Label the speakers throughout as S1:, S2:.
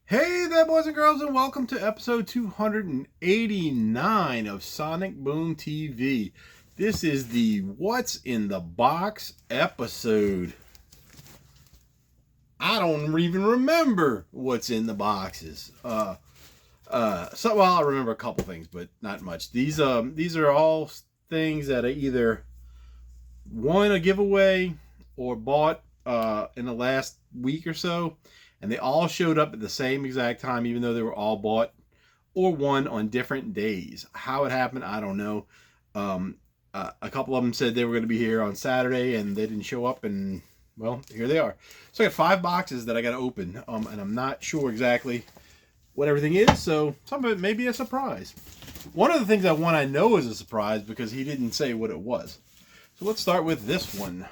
S1: Hey there, boys and girls, and welcome to episode 289 of Sonic Boom TV. This is the What's in the Box episode. I don't even remember what's in the boxes. Well, I remember a couple things, but not much. These are all things that I either won a giveaway or bought in the last week or so. And they all showed up at the same exact time, even though they were all bought or won on different days. How it happened, I don't know. A couple of them said they were going to be here on Saturday, and they didn't show up, and, well, here they are. So I got 5 boxes that I got to open, and I'm not sure exactly what everything is, so some of it may be a surprise. One of the things I know is a surprise because he didn't say what it was. So let's start with this one.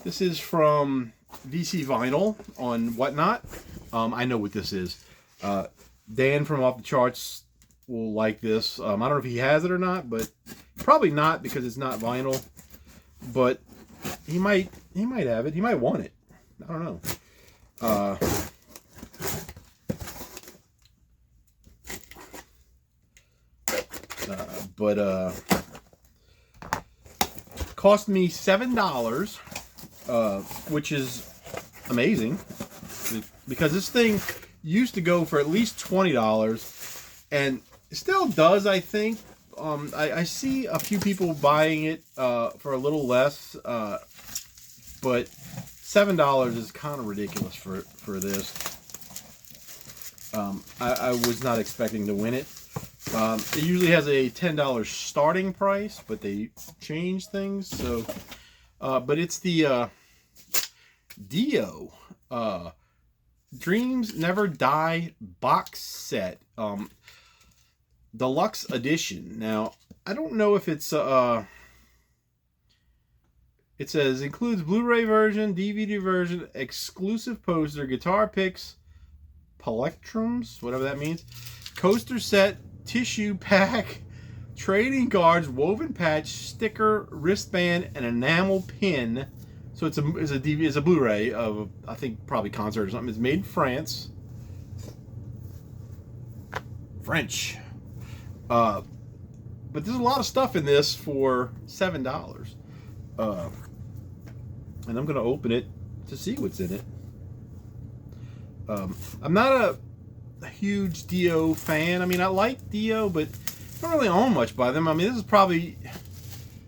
S1: This is from VC Vinyl on Whatnot. I know what this is. Dan from Off the Charts will like this. I don't know if he has it or not, but probably not because it's not vinyl. But he might have it. He might want it. I don't know. Cost me $7. Which is amazing because this thing used to go for at least $20 and it still does, I think. I see a few people buying it for a little less, but $7 is kind of ridiculous for this. I was not expecting to win it. It usually has a $10 starting price, but they change things, so but it's the Dio Dreams Never Die box set, deluxe edition. Now, I don't know if it's it says includes Blu-ray version, DVD version, exclusive poster, guitar picks, plectrums, whatever that means, coaster set, tissue pack, trading cards, woven patch, sticker, wristband, and enamel pin. So it's a Blu-ray of, I think, probably concert or something. It's made in France. French. But there's a lot of stuff in this for $7. And I'm going to open it to see what's in it. I'm not a huge Dio fan. I mean, I like Dio, but I don't really own much by them. I mean, this is probably...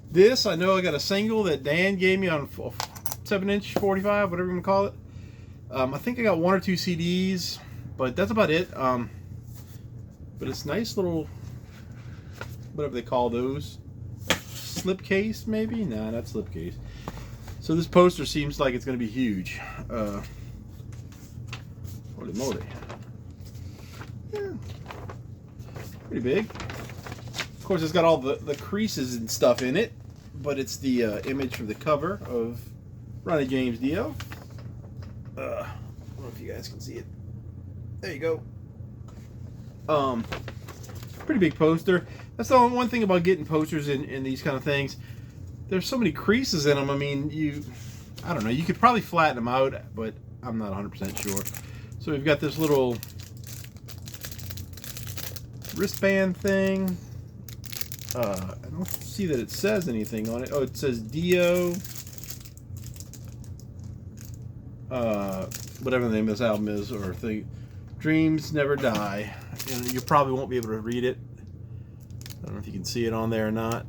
S1: This, I know I got a single that Dan gave me on 7-inch 45, whatever you want to call it. I think I got 1 or 2 CDs, but that's about it. But it's nice little, whatever they call those, slipcase maybe? Nah, not slipcase. So this poster seems like it's going to be huge. Holy moly. Yeah. Pretty big. Of course, it's got all the creases and stuff in it, but it's the image from the cover of Ronnie James Dio. I don't know if you guys can see it. There you go. Pretty big poster. That's the one thing about getting posters in these kind of things. There's so many creases in them. I mean, I don't know. You could probably flatten them out, but I'm not 100% sure. So we've got this little wristband thing. I don't see that it says anything on it. Oh, it says Dio. Whatever the name of this album is, or thing. Dreams Never Die. And you probably won't be able to read it. I don't know if you can see it on there or not,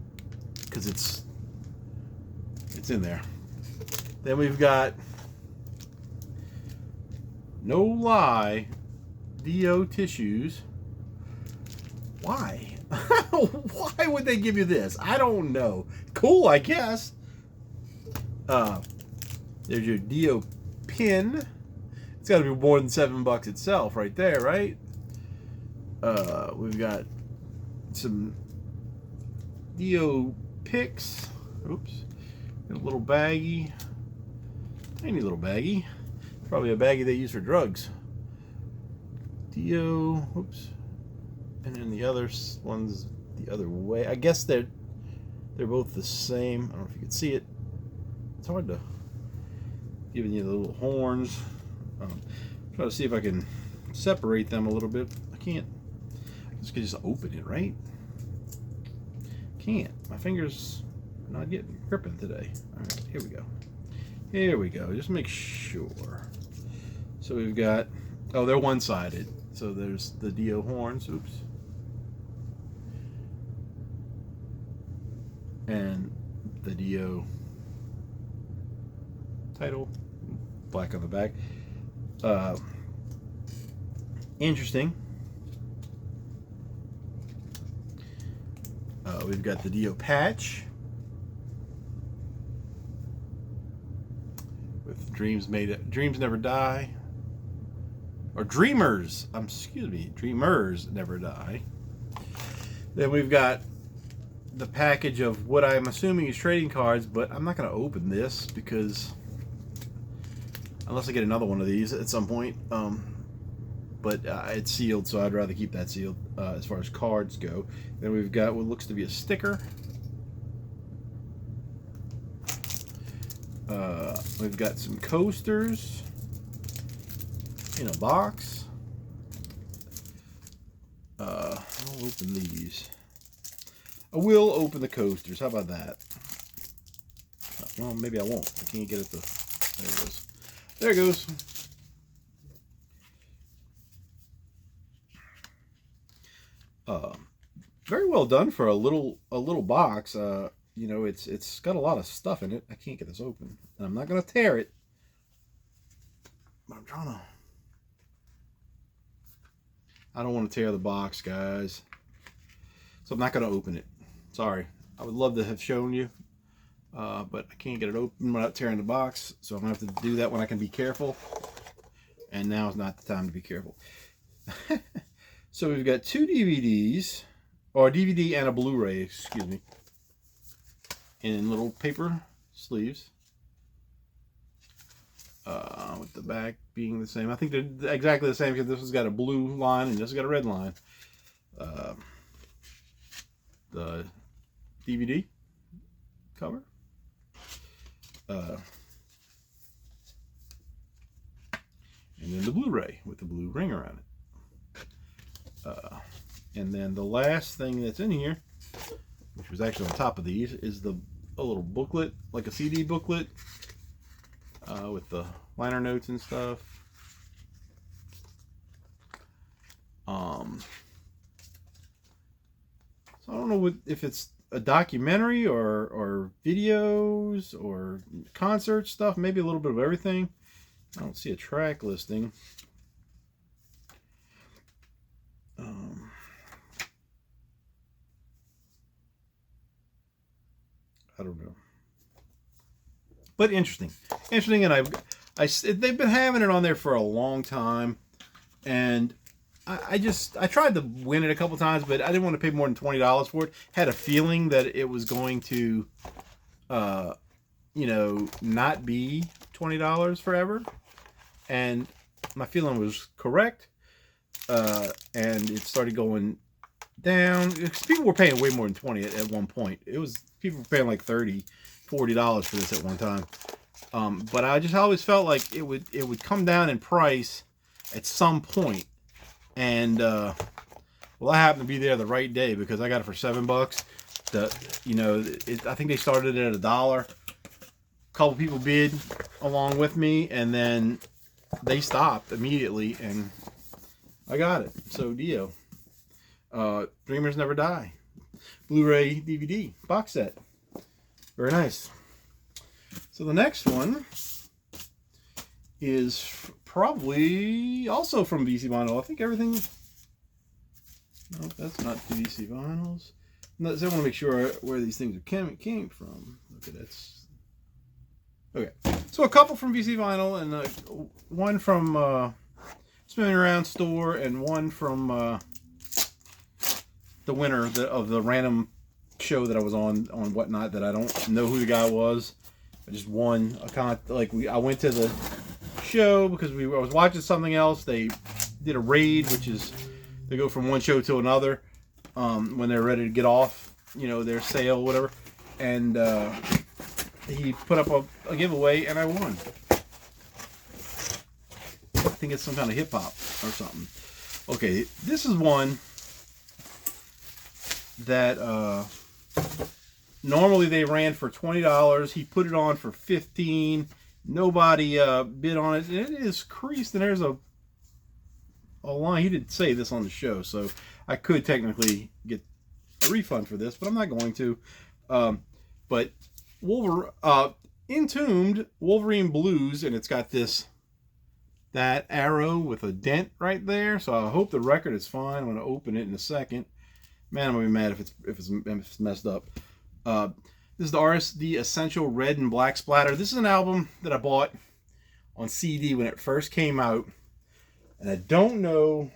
S1: because it's in there. Then we've got No Lie Dio tissues. Why? Why would they give you this? I don't know. Cool, I guess. There's your Dio pin. It's got to be more than $7 itself, right there, right? We've got some Dio picks. Oops. A little baggie. Tiny little baggie. Probably a baggie they use for drugs. Dio. Oops. And then the other one's the other way. I guess they're both the same. I don't know if you can see it. It's hard to... Giving you the little horns. Try to see if I can separate them a little bit. I can't. I just open it, right? Can't. My fingers are not getting gripping today. All right, here we go. Here we go. Just make sure. So we've got. Oh, they're one-sided. So there's the Dio horns. Oops. And the Dio title, black on the back. Interesting. We've got the Dio patch with Dreams Never Die, or Dreamers. Excuse me, Dreamers Never Die. Then we've got the package of what I'm assuming is trading cards, but I'm not going to open this because unless I get another one of these at some point. But it's sealed, so I'd rather keep that sealed as far as cards go. Then we've got what looks to be a sticker. We've got some coasters in a box. I'll open these. I will open the coasters. How about that? Well, maybe I won't. I can't get it to... There it goes. There it goes. Very well done for a little box. You know, it's got a lot of stuff in it. I can't get this open, and I'm not gonna tear it, but I'm trying to. I don't want to tear the box, guys, so I'm not gonna open it. Sorry. I would love to have shown you, but I can't get it open without tearing the box, so I'm gonna have to do that when I can be careful. And now is not the time to be careful. So we've got two DVDs, or a DVD and a Blu-ray, excuse me, in little paper sleeves, with the back being the same. I think they're exactly the same because this has got a blue line and this has got a red line. The DVD cover. And then the Blu-ray with the blue ring around it. And then the last thing that's in here, which was actually on top of these, is a little booklet, like a CD booklet, with the liner notes and stuff. So I don't know if it's a documentary or videos or concert stuff, maybe a little bit of everything. I don't see a track listing. I don't know, but interesting, and they've been having it on there for a long time, and I tried to win it a couple times, but I didn't want to pay more than $20 for it. Had a feeling that it was going to, you know, not be $20 forever, and my feeling was correct. And it started going down. People were paying way more than $20 at one point. People were paying like $30, $40 for this at one time. But I always felt like it would come down in price at some point. And well, I happened to be there the right day because I got it for $7. I think they started it at $1. A couple people bid along with me, and then they stopped immediately, and I got it. So Dio, Dreamers Never Die, Blu-ray DVD box set. Very nice. So the next one is probably also from VC Vinyl. I think everything. No, that's not VC Vinyls. No, I want to make sure where these things came from. Okay, that's okay. So a couple from VC Vinyl, and one from Spinning Around Store, and one from the winner of the random show that I was on Whatnot, that I don't know who the guy was. I just won a I went to the show because I was watching something else. They did a raid, which is they go from one show to another when they're ready to get off, their sale, whatever. And he put up a giveaway, and I won. think it's some kind of hip hop or something. Okay, this is one that normally they ran for $20. He put it on for $15. Nobody bid on it. It is creased, and there's a line. He didn't say this on the show, so I could technically get a refund for this, but I'm not going to. But Entombed Wolverine Blues, and it's got that arrow with a dent right there. So I hope the record is fine. I'm going to open it in a second. Man, I'm going to be mad if it's messed up. This is the RSD Essential Red and Black Splatter. This is an album that I bought on CD when it first came out. And I don't know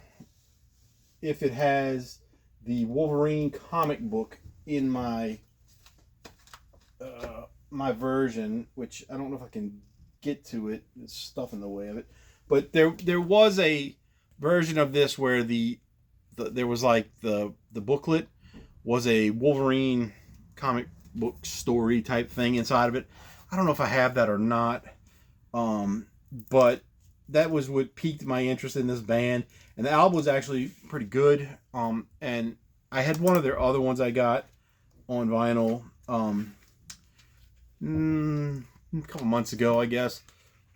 S1: if it has the Wolverine comic book in my my version, which I don't know if I can get to it. There's stuff in the way of it. But there was a version of this where there was like the booklet was a Wolverine comic book story type thing inside of it. I don't know if I have that or not. But that was what piqued my interest in this band. And the album was actually pretty good. And I had one of their other ones I got on vinyl a couple months ago, I guess.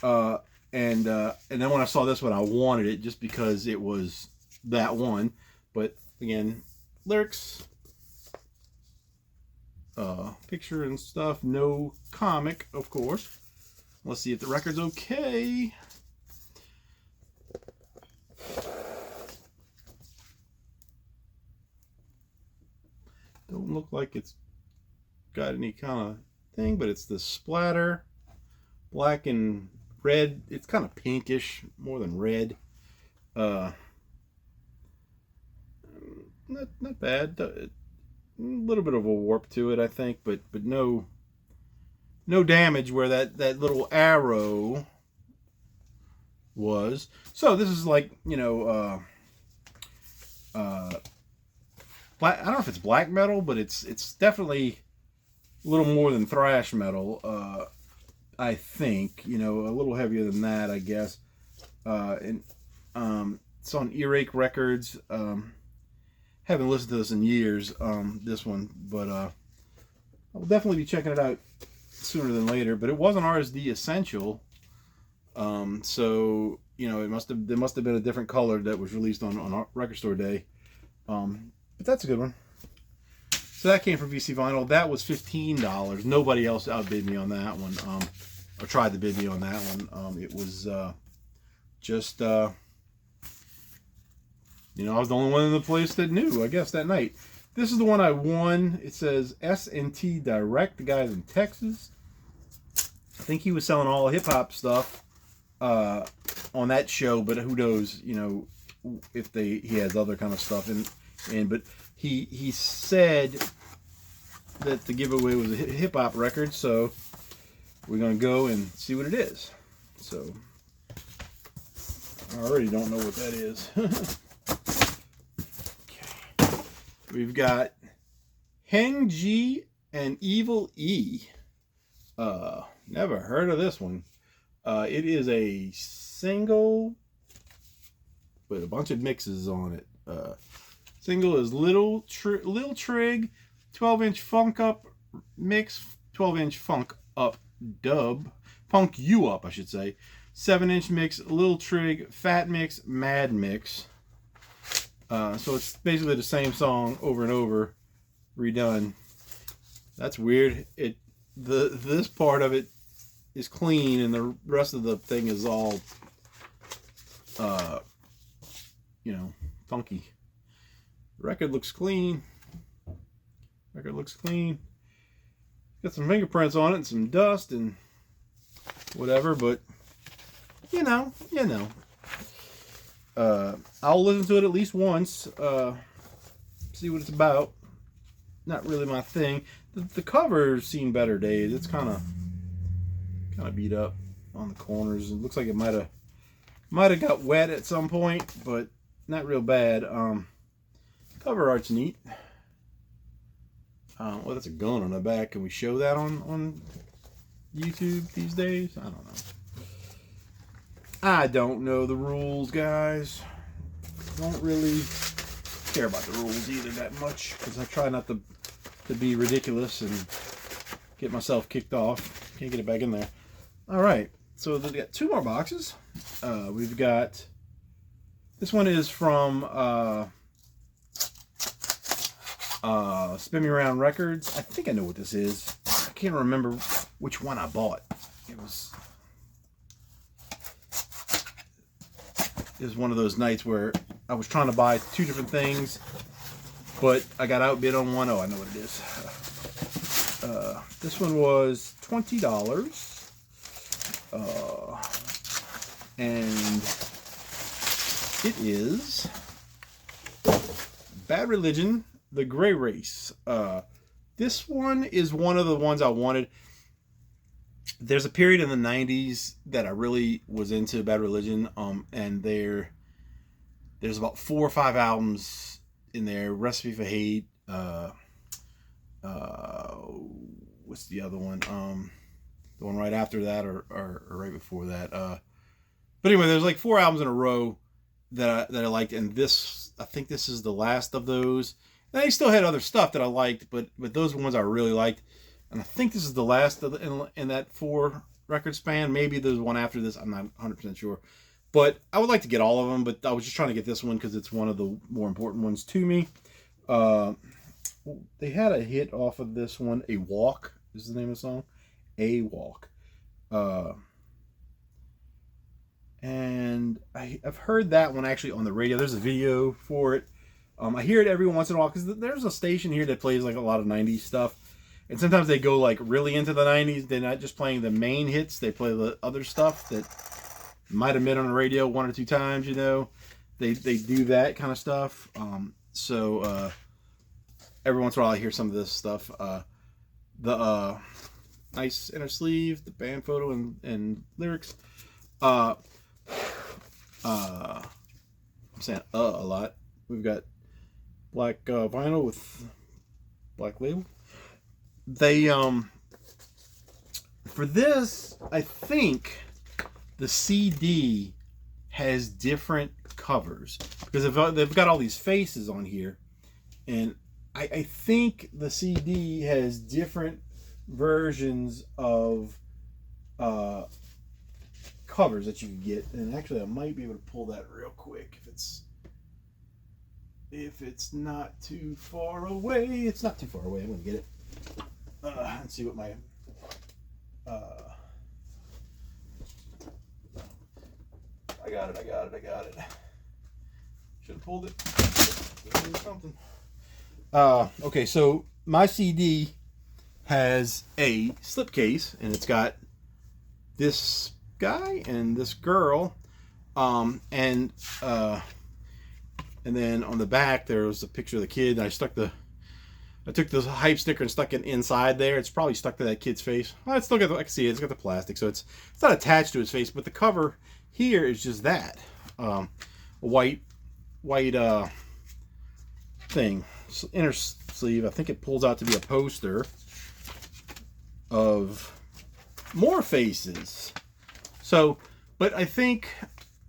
S1: And then when I saw this one, I wanted it just because it was that one. But again, lyrics, picture and stuff, no comic, of course. Let's see if the record's okay. Don't look like it's got any kind of thing, but it's the splatter, black and red. It's kind of pinkish more than red. Not bad. A little bit of a warp to it, I think, but no damage where that little arrow was. So this is like, you know, I don't know if it's black metal, but it's definitely a little more than thrash metal. I think, you know, a little heavier than that, I guess. And it's on Earache Records. Haven't listened to this in years, this one, but I'll definitely be checking it out sooner than later. But it was an RSD Essential, so you know there must have been a different color that was released on Record Store Day. But that's a good one. So that came from VC Vinyl. That was $15. Nobody else outbid me on that one, or tried to bid me on that one. It was just, you know, I was the only one in the place that knew, I guess, that night. This is the one I won. It says S&T Direct. The guy's in Texas. I think he was selling all hip-hop stuff on that show, but who knows, you know, if he has other kind of stuff in. But he said that the giveaway was a hip hop record, so we're gonna go and see what it is. So I already don't know what that is. Okay. We've got Heng Ji and Evil E. Never heard of this one. It is a single with a bunch of mixes on it. Single is Lil Trig, 12-inch Funk Up mix, 12-inch Funk Up dub, Funk You Up, I should say. 7-inch mix, Lil Trig, Fat Mix, Mad Mix. So it's basically the same song over and over, redone. That's weird. This part of it is clean, and the rest of the thing is all, you know, funky. Record looks clean. Record looks clean. Got some fingerprints on it and some dust and whatever, but you know. I'll listen to it at least once. See what it's about. Not really my thing. The cover's seen better days. It's kind of beat up on the corners. It looks like it might have got wet at some point, but not real bad. Cover art's neat. Well, that's a gun on the back. Can we show that on YouTube these days? I don't know. I don't know the rules, guys. Don't really care about the rules either that much, because I try not to be ridiculous and get myself kicked off. Can't get it back in there. All right, so we've got 2 more boxes. We've got, this one is from Spin Me Around Records. I think I know what this is. I can't remember which one I bought. It was one of those nights where I was trying to buy 2 different things, but I got outbid on one. Oh, I know what it is. This one was $20. And it is Bad Religion, The Gray Race. This one is one of the ones I wanted. There's a period in the 90s that I really was into Bad Religion, and there's about 4 or 5 albums in there. Recipe for Hate, what's the other one? The one right after that, or right before that. But anyway, there's like 4 albums in a row that I liked, and I think this is the last of those. And they still had other stuff that I liked, but those ones I really liked. And I think this is the last of in that 4 record span. Maybe there's one after this. I'm not 100% sure. But I would like to get all of them, but I was just trying to get this one because it's one of the more important ones to me. They had a hit off of this one. A Walk is the name of the song. A Walk. And I've heard that one actually on the radio. There's a video for it. I hear it every once in a while because there's a station here that plays like a lot of 90s stuff. And sometimes they go like really into the 90s. They're not just playing the main hits. They play the other stuff that might have been on the radio 1 or 2 times, you know. They do that kind of stuff. So every once in a while I hear some of this stuff. The nice inner sleeve, the band photo and lyrics. I'm saying a lot. We've got black vinyl with black label. They for this, I think the CD has different covers because they've got all these faces on here, and I think the CD has different versions of covers that you can get. And actually I might be able to pull that real quick if it's not too far away. It's not too far away. I'm gonna get it. Let's see what my I got it. Should have pulled it. Something. Okay, so my CD has a slipcase, and it's got this guy and this girl, and then on the back there was a picture of the kid. And I took the hype sticker and stuck it inside there. It's probably stuck to that kid's face. Well, it's still got I can see it. It's got the plastic, so it's not attached to his face. But the cover here is just that a white thing, inner sleeve. I think it pulls out to be a poster of more faces. So, but I think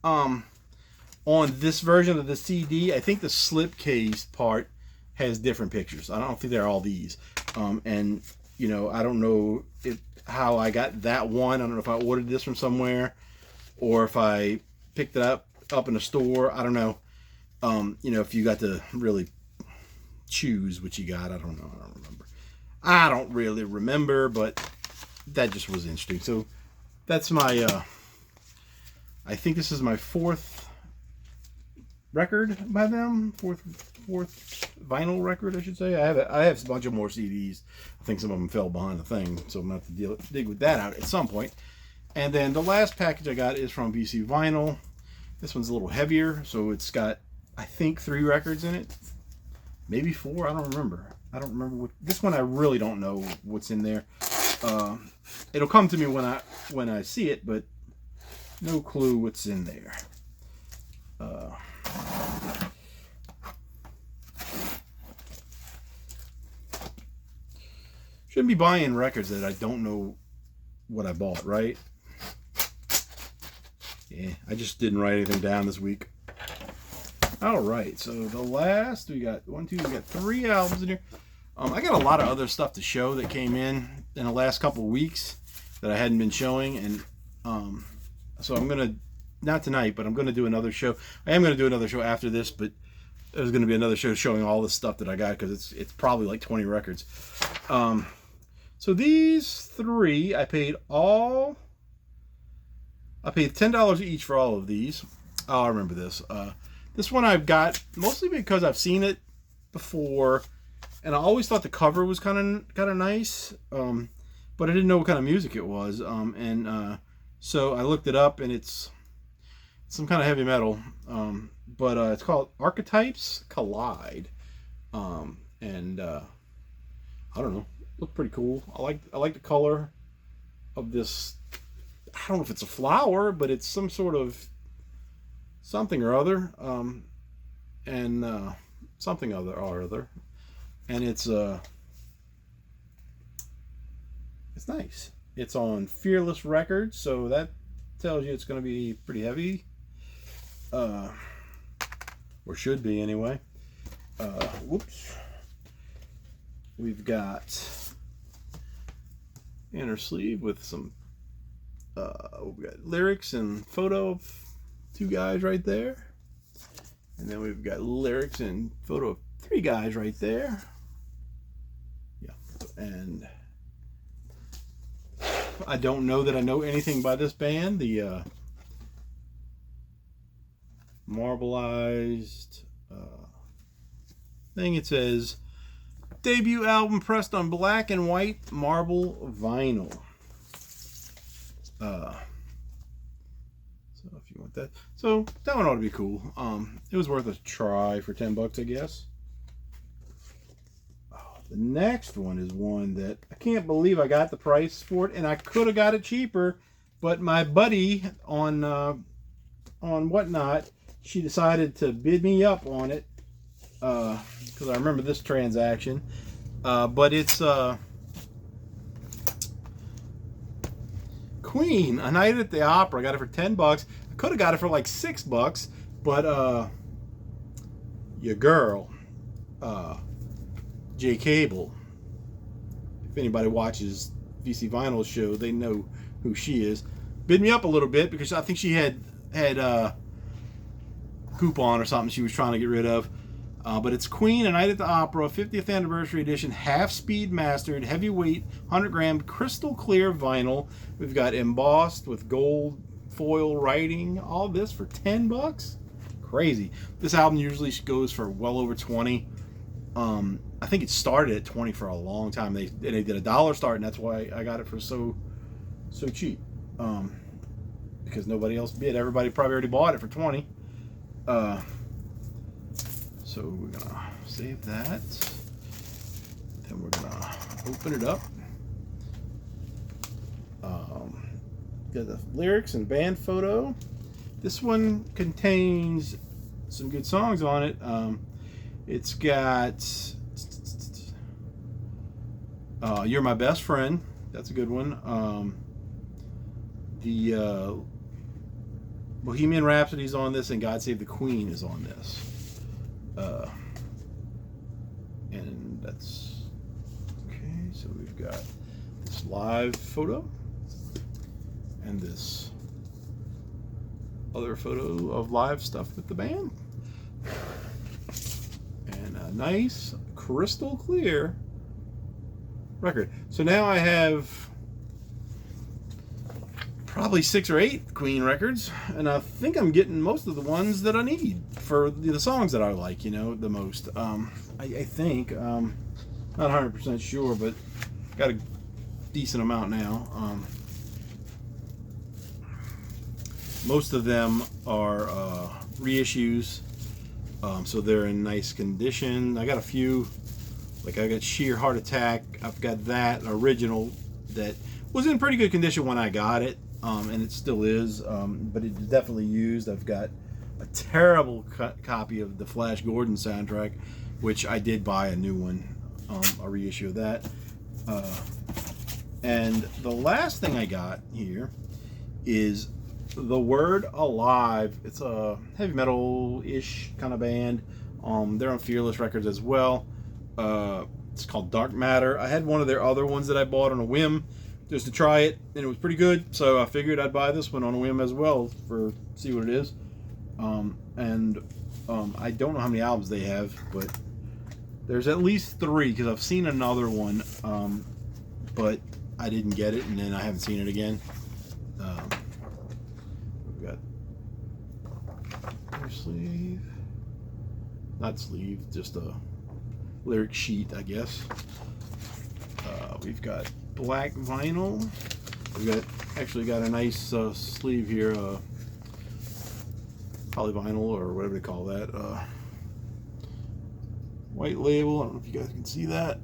S1: on this version of the CD, I think the slipcase part has different pictures. I don't think they're all these. And you know, I don't know how I got that one. I don't know if I ordered this from somewhere or if I picked it up in a store. I don't know. You know, if you got to really choose what you got, I don't know. I don't remember. I don't really remember, but that just was interesting. So that's my I think this is my 4th record by them. Fourth vinyl record, I should say. I have a bunch of more CDs. I think some of them fell behind the thing, so I'm gonna have to dig with that out at some point. And then the last package I got is from VC Vinyl. This one's a little heavier, so it's got, I think, 3 records in it, maybe 4. I don't remember what this one. I really don't know what's in there. It'll come to me when I see it, but no clue what's in there. Shouldn't be buying records that I don't know what I bought, right? Yeah, I just didn't write anything down this week. All right, so the last, we got 3 albums in here. I got a lot of other stuff to show that came in the last couple weeks that I hadn't been showing, and so I'm gonna, not tonight, but I'm gonna do another show. I am gonna do another show after this, but there's gonna be another show showing all the stuff that I got, because it's probably like 20 records. So these 3, I paid $10 each for all of these. Oh, I remember this. This one I've got mostly because I've seen it before, and I always thought the cover was kind of nice, but I didn't know what kind of music it was. So I looked it up, and it's some kind of heavy metal, but it's called Archetypes Collide, and I don't know, looked pretty cool. I like the color of this. I don't know if it's a flower, but it's some sort of something or other, something or other, and it's nice. It's on Fearless Records, so that tells you it's going to be pretty heavy, or should be anyway. Whoops. We've got inner sleeve with some we got lyrics and photo of 2 guys right there, and then we've got lyrics and photo of 3 guys right there. Yeah, and I don't know that I know anything by this band. The marbleized thing, it says debut album pressed on black and white marble vinyl. So if you want that, so that one ought to be cool. It was worth a try for $10, I guess. The next one is one that I can't believe I got the price for it, and I could have got it cheaper, but my buddy on Whatnot, she decided to bid me up on it, because I remember this transaction. But it's Queen, A Night at the Opera. I got it for $10. I could have got it for like $6, but your girl, Jay Cable, if anybody watches VC Vinyl's show, they know who she is, bid me up a little bit because I think she had coupon or something she was trying to get rid of. But it's Queen, A Night at the Opera, 50th Anniversary Edition, half-speed mastered, heavyweight, 100-gram crystal clear vinyl. We've got embossed with gold foil writing. All this for $10? Crazy. This album usually goes for well over 20. I think it started at 20 for a long time. They did a $1 start, and that's why I got it for so cheap. Because nobody else bid. Everybody probably already bought it for 20. So we're gonna save that. Then we're gonna open it up. Got the lyrics and band photo. This one contains some good songs on it. It's got You're My Best Friend. That's a good one. The Bohemian Rhapsody's on this, and God Save the Queen is on this. And that's okay. So we've got this live photo and this other photo of live stuff with the band, and a nice crystal clear record. So now I have probably 6 or 8 Queen records, and I think I'm getting most of the ones that I need for the songs that I like, you know, the most. I think, not 100% sure, but got a decent amount now. Most of them are reissues, so they're in nice condition. I got a few, like I got Sheer Heart Attack. I've got that original that was in pretty good condition when I got it. And it still is, but it's definitely used. I've got a terrible copy of the Flash Gordon soundtrack, which I did buy a new one, a reissue of that. And the last thing I got here is The Word Alive. It's a heavy metal-ish kind of band. They're on Fearless Records as well. It's called Dark Matter. I had one of their other ones that I bought on a whim just to try it, and it was pretty good. So I figured I'd buy this one on a whim as well for see what it is. I don't know how many albums they have, but there's at least 3 because I've seen another one, but I didn't get it, and then I haven't seen it again. We've got sleeve, not sleeve, just a lyric sheet, I guess. We've got black vinyl. We've actually got a nice sleeve here, polyvinyl or whatever they call that. White label. I don't know if you guys can see that.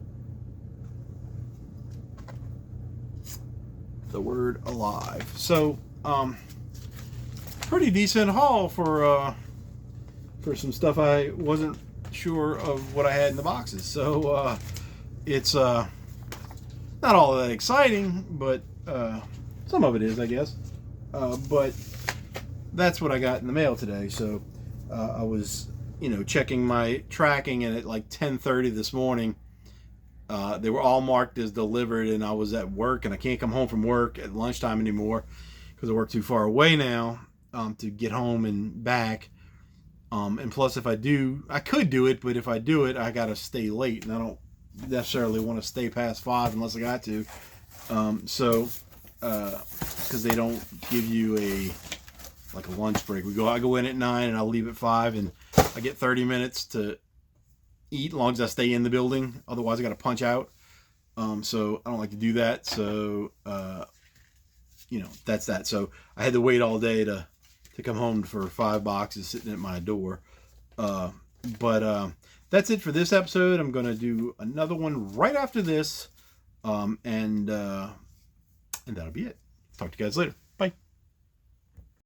S1: The Word Alive. So, pretty decent haul for some stuff I wasn't sure of what I had in the boxes. So, it's not all that exciting, but some of it is, I guess. But that's what I got in the mail today. So, I was, checking my tracking, and at like 10:30 this morning, they were all marked as delivered, and I was at work, and I can't come home from work at lunchtime anymore because I work too far away now to get home and back. And plus, if I could do it, but if I do it, I gotta stay late, and I don't necessarily want to stay past 5 unless I got to. Because they don't give you a lunch break. I go in at 9 and I'll leave at 5, and I get 30 minutes to eat as long as I stay in the building. Otherwise I got to punch out. So I don't like to do that. So that's that. So I had to wait all day to come home for 5 boxes sitting at my door. But that's it for this episode. I'm gonna do another one right after this, and that'll be it. Talk to you guys later.